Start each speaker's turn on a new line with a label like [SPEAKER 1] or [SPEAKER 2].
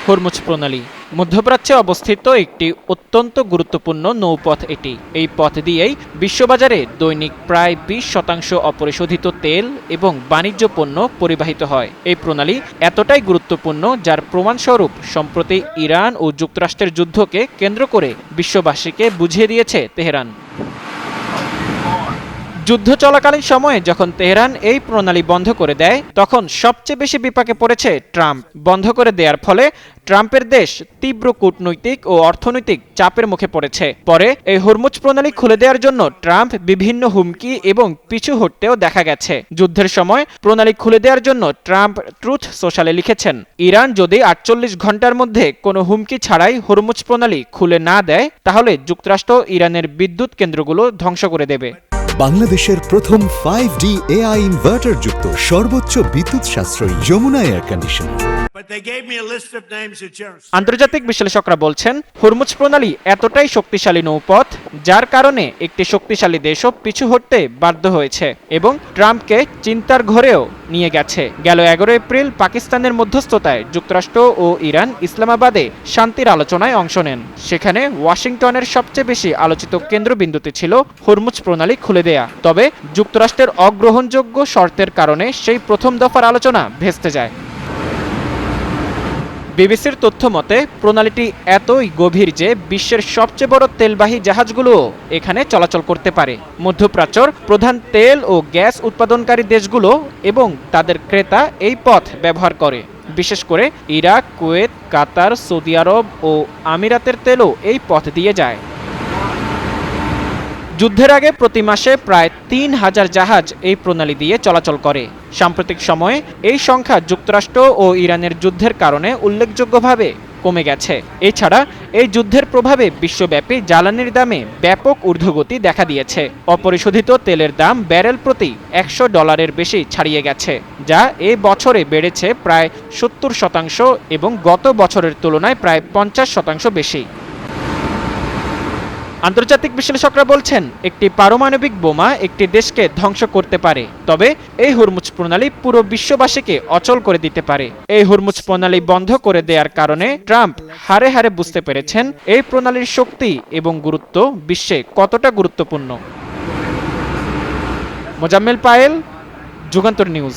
[SPEAKER 1] Hormuz প্রণালী মধ্যপ্রাচ্যে অবস্থিত একটি অত্যন্ত গুরুত্বপূর্ণ নৌপথ এটি। এই পথ দিয়েই বিশ্ববাজারে দৈনিক প্রায় 20% অপরিশোধিত তেল এবং বাণিজ্য পণ্য পরিবাহিত হয়। এই প্রণালী এতটাই গুরুত্বপূর্ণ যার প্রমাণস্বরূপ সম্প্রতি ইরান ও যুক্তরাষ্ট্রের যুদ্ধকে কেন্দ্র করে বিশ্ববাসীকে বুঝিয়ে দিয়েছে তেহরান। যুদ্ধ চলাকালীন সময়ে যখন তেহরান এই প্রণালী বন্ধ করে দেয় তখন সবচেয়ে বেশি বিপাকে পড়েছে ট্রাম্প। বন্ধ করে দেওয়ার ফলে ট্রাম্পের দেশ তীব্র কূটনৈতিক ও অর্থনৈতিক চাপের মুখে পড়েছে। পরে এই হরমুজ প্রণালী খুলে দেওয়ার জন্য ট্রাম্প বিভিন্ন হুমকি এবং পিছু হটতেও দেখা গেছে। যুদ্ধের সময় প্রণালী খুলে দেওয়ার জন্য ট্রাম্প ট্রুথ সোশ্যালে লিখেছেন, ইরান যদি 48 ঘন্টার মধ্যে কোনো হুমকি ছাড়াই হরমুজ প্রণালী খুলে না দেয় তাহলে যুক্তরাষ্ট্র ইরানের বিদ্যুৎ কেন্দ্রগুলো ধ্বংস করে দেবে।
[SPEAKER 2] বাংলাদেশের প্রথম 5D AI ইনভার্টার যুক্ত সর্বোচ্চ বিদ্যুৎ সাশ্রয়ী যমুনা এয়ার কন্ডিশনার।
[SPEAKER 1] আন্তর্জাতিক বিশ্লেষকরা বলছেন হরমুজ প্রণালী এতটাই শক্তিশালী নৌপথ যার কারণে একটি শক্তিশালী দেশও পিছু হটতে বাধ্য হয়েছে এবং ট্রাম্পকে চিন্তার ঘোরেও নিয়ে গেছে। গেল 11 এপ্রিল পাকিস্তানের মধ্যস্থতায় যুক্তরাষ্ট্র ও ইরান ইসলামাবাদে শান্তির আলোচনায় অংশ নেন। সেখানে ওয়াশিংটনের সবচেয়ে বেশি আলোচিত কেন্দ্রবিন্দুতে ছিল হরমুজ প্রণালী খুলে দেয়া। তবে যুক্তরাষ্ট্রের অগ্রহণযোগ্য শর্তের কারণে সেই প্রথম দফার আলোচনা ভেস্তে যায়। বিবিসির তথ্য মতে প্রণালীটি এতই গভীর যে বিশ্বের সবচেয়ে বড় তেলবাহী জাহাজগুলোও এখানে চলাচল করতে পারে। মধ্যপ্রাচ্যর প্রধান তেল ও গ্যাস উৎপাদনকারী দেশগুলো এবং তাদের ক্রেতা এই পথ ব্যবহার করে। বিশেষ করে ইরাক, কুয়েত, কাতার, সৌদি আরব ও আমিরাতের তেলও এই পথ দিয়ে যায়। যুদ্ধের আগে প্রতি মাসে প্রায় 3000 জাহাজ এই প্রণালী দিয়ে চলাচল করে। সাম্প্রতিক সময়ে এই সংখ্যা যুক্তরাষ্ট্র ও ইরানের যুদ্ধের কারণে উল্লেখযোগ্যভাবে কমে গেছে। এছাড়া এই যুদ্ধের প্রভাবে বিশ্বব্যাপী জ্বালানির দামে ব্যাপক ঊর্ধ্বগতি দেখা দিয়েছে। অপরিশোধিত তেলের দাম ব্যারেল প্রতি $100 বেশি ছাড়িয়ে গেছে, যা এই বছরে বেড়েছে প্রায় 70% এবং গত বছরের তুলনায় প্রায় 50% বেশি। আন্তর্জাতিক বিশ্লেষকরা বলছেন একটি পারমাণবিক বোমা একটি দেশকে ধ্বংস করতে পারে, তবে এই হরমুজ প্রণালী পুরো বিশ্ববাসীকে অচল করে দিতে পারে। এই হরমুজ প্রণালী বন্ধ করে দেওয়ার কারণে ট্রাম্প হারে হারে বুঝতে পেরেছেন এই প্রণালীর শক্তি এবং গুরুত্ব বিশ্বে কতটা গুরুত্বপূর্ণ। মোজাম্মেল পায়েল, যুগান্তর নিউজ।